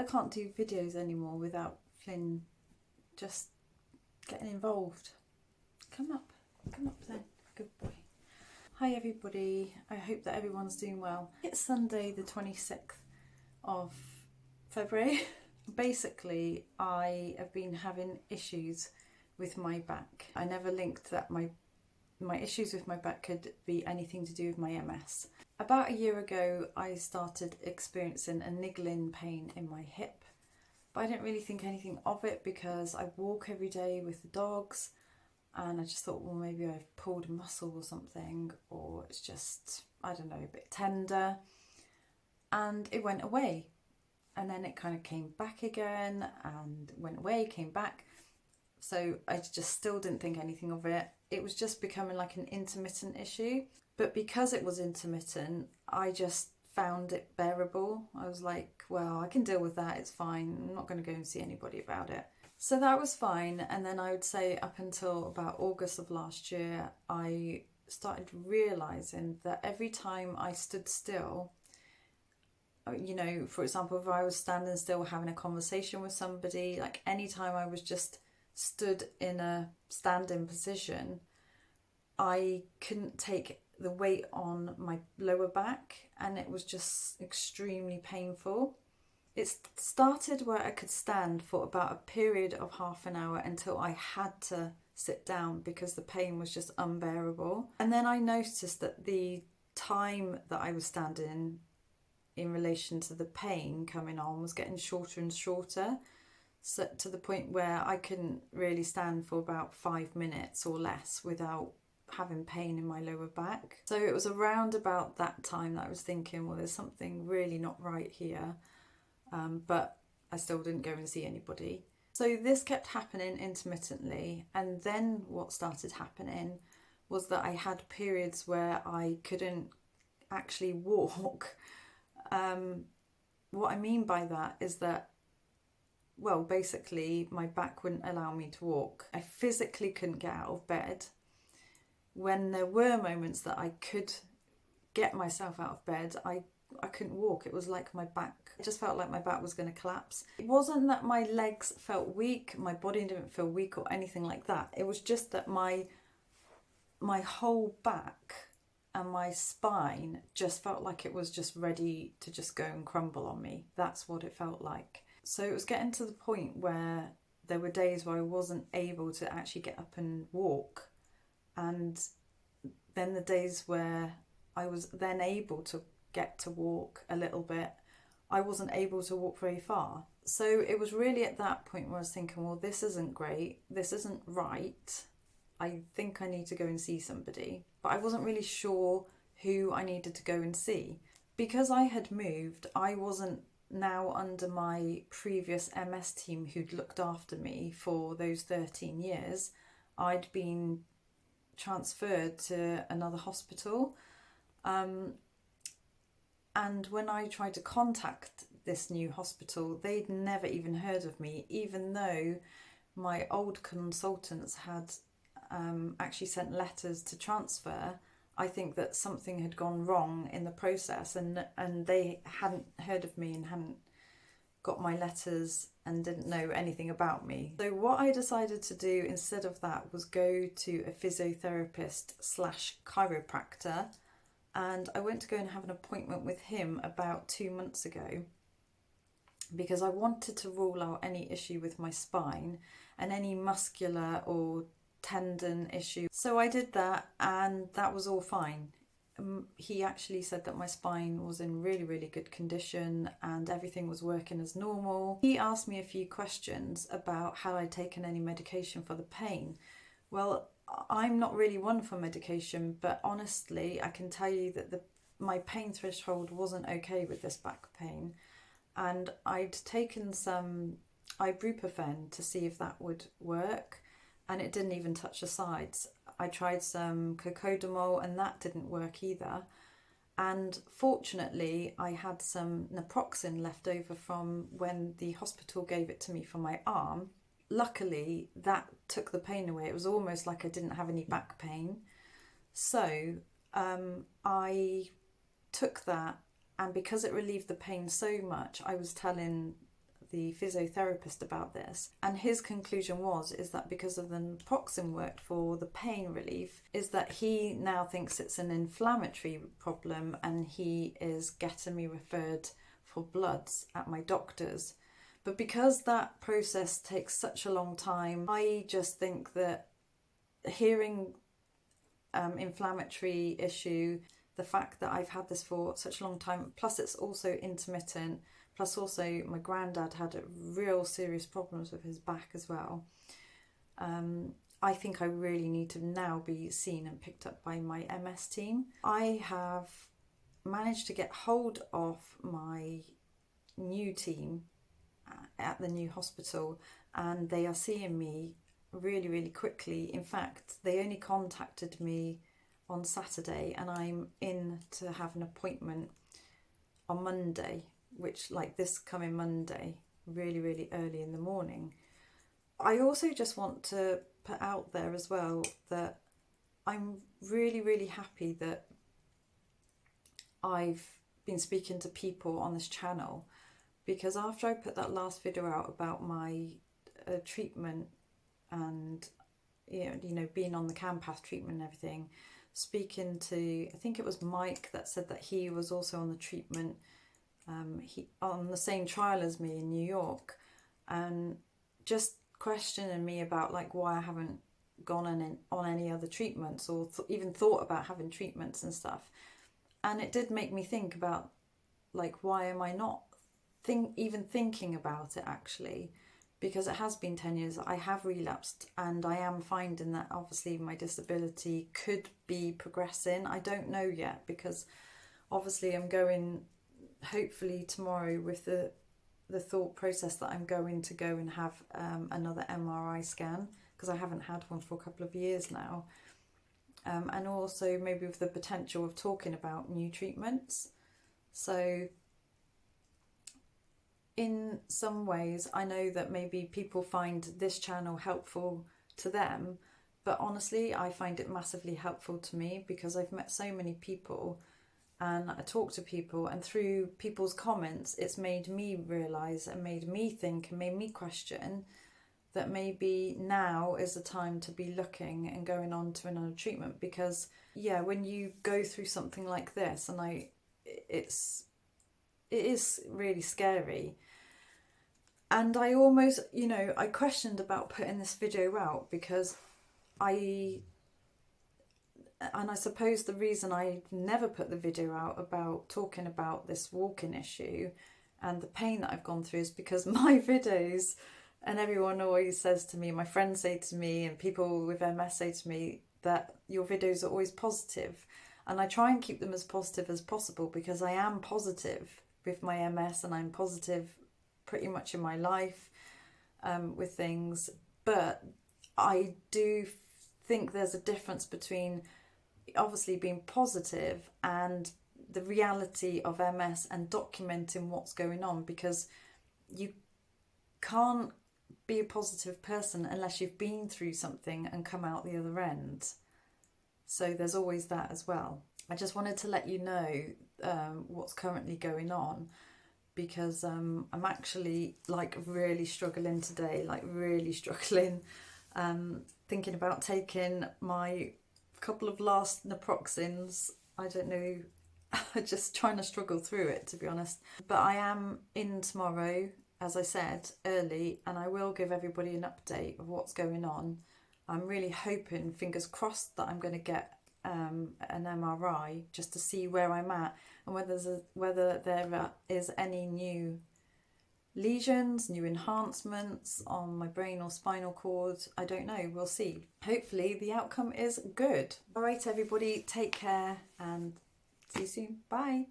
I can't do videos anymore without Flynn just getting involved. Come up then, good boy. Hi everybody, I hope that everyone's doing well. It's Sunday the 26th of February. Basically, I have been having issues with my back. I never linked that my issues with my back could be anything to do with my MS. About a year ago, I started experiencing a niggling pain in my hip, but I didn't really think anything of it because I walk every day with the dogs, and I just thought, well, maybe I've pulled a muscle or something, or it's just, I don't know, a bit tender. And it went away. And then it kind of came back again and went away, came back. So I just still didn't think anything of it. It was just becoming like an intermittent issue. But because it was intermittent, I just found it bearable. I was like, well, I can deal with that. It's fine. I'm not going to go and see anybody about it. So that was fine. And then I would say up until about August of last year, I started realising that every time I stood still, you know, for example, if I was standing still having a conversation with somebody, like any time I was just stood in a standing position, I couldn't take the weight on my lower back, and it was just extremely painful. It started where I could stand for about a period of half an hour until I had to sit down because the pain was just unbearable. And then I noticed that the time that I was standing in relation to the pain coming on was getting shorter and shorter, so to the point where I couldn't really stand for about 5 minutes or less without having pain in my lower back. So it was around about that time that I was thinking, well, there's something really not right here, but I still didn't go and see anybody. So this kept happening intermittently, and then what started happening was that I had periods where I couldn't actually walk. What I mean by that is that, well, basically my back wouldn't allow me to walk. I physically couldn't get out of bed. When there were moments that I could get myself out of bed, I couldn't walk. It was like my back, it just felt like my back was going to collapse. It wasn't that my legs felt weak, my body didn't feel weak or anything like that. It was just that my whole back and my spine just felt like it was just ready to just go and crumble on me. That's what it felt like. So it was getting to the point where there were days where I wasn't able to actually get up and walk. And then the days where I was then able to get to walk a little bit, I wasn't able to walk very far. So it was really at that point where I was thinking, well, this isn't great. This isn't right. I think I need to go and see somebody. But I wasn't really sure who I needed to go and see. Because I had moved, I wasn't now under my previous MS team who'd looked after me for those 13 years. I'd been transferred to another hospital. And when I tried to contact this new hospital, they'd never even heard of me, even though my old consultants had actually sent letters to transfer. I think that something had gone wrong in the process, and they hadn't heard of me and hadn't got my letters and didn't know anything about me. So what I decided to do instead of that was go to a physiotherapist / chiropractor, and I went to go and have an appointment with him about 2 months ago because I wanted to rule out any issue with my spine and any muscular or tendon issue. So I did that, and that was all fine. He actually said that my spine was in really, really good condition and everything was working as normal. He asked me a few questions about had I taken any medication for the pain. Well, I'm not really one for medication, but honestly, I can tell you that my pain threshold wasn't okay with this back pain. And I'd taken some ibuprofen to see if that would work, and it didn't even touch the sides. I tried some cocodamol and that didn't work either. And fortunately, I had some naproxen left over from when the hospital gave it to me for my arm. Luckily, that took the pain away. It was almost like I didn't have any back pain. So I took that, and because it relieved the pain so much, I was telling the physiotherapist about this, and his conclusion is that because of the naproxen worked for the pain relief, is that he now thinks it's an inflammatory problem, and he is getting me referred for bloods at my doctor's. But because that process takes such a long time, I just think that hearing inflammatory issue, the fact that I've had this for such a long time, plus it's also intermittent, plus also my granddad had real serious problems with his back as well. I think I really need to now be seen and picked up by my MS team. I have managed to get hold of my new team at the new hospital, and they are seeing me really, really quickly. In fact, they only contacted me on Saturday, and I'm in to have an appointment on Monday, which, like, this coming Monday, really, really early in the morning. I also just want to put out there as well that I'm really, really happy that I've been speaking to people on this channel, because after I put that last video out about my treatment and you know being on the CAMPAS treatment and everything, speaking to, I think it was Mike that said that he was also on the treatment, he on the same trial as me in New York, and just questioning me about like why I haven't gone on any other treatments or even thought about having treatments and stuff. And it did make me think about like, why am I not even thinking about it actually? Because it has been 10 years, I have relapsed, and I am finding that obviously my disability could be progressing. I don't know yet, because obviously I'm going hopefully tomorrow with the thought process that I'm going to go and have another MRI scan, because I haven't had one for a couple of years now. And also maybe with the potential of talking about new treatments. So in some ways, I know that maybe people find this channel helpful to them, but honestly, I find it massively helpful to me, because I've met so many people and I talk to people, and through people's comments, it's made me realise and made me think and made me question that maybe now is the time to be looking and going on to another treatment. Because yeah, when you go through something like this, and it is really scary. And I almost, I questioned about putting this video out, because I suppose the reason I never put the video out about talking about this walking issue and the pain that I've gone through is because my videos, and everyone always says to me, my friends say to me, and people with MS say to me, that your videos are always positive. And I try and keep them as positive as possible, because I am positive with my MS, and I'm positive pretty much in my life with things. But I do think there's a difference between obviously being positive and the reality of MS and documenting what's going on, because you can't be a positive person unless you've been through something and come out the other end. So there's always that as well. I just wanted to let you know what's currently going on, because I'm actually like really struggling today, thinking about taking my couple of last naproxens. I don't know, just trying to struggle through it, to be honest. But I am in tomorrow, as I said, early, and I will give everybody an update of what's going on. I'm really hoping, fingers crossed, that I'm going to get an MRI just to see where I'm at, and whether there is any new lesions, new enhancements on my brain or spinal cord. I don't know, we'll see. Hopefully the outcome is good. All right, everybody, take care and see you soon. Bye.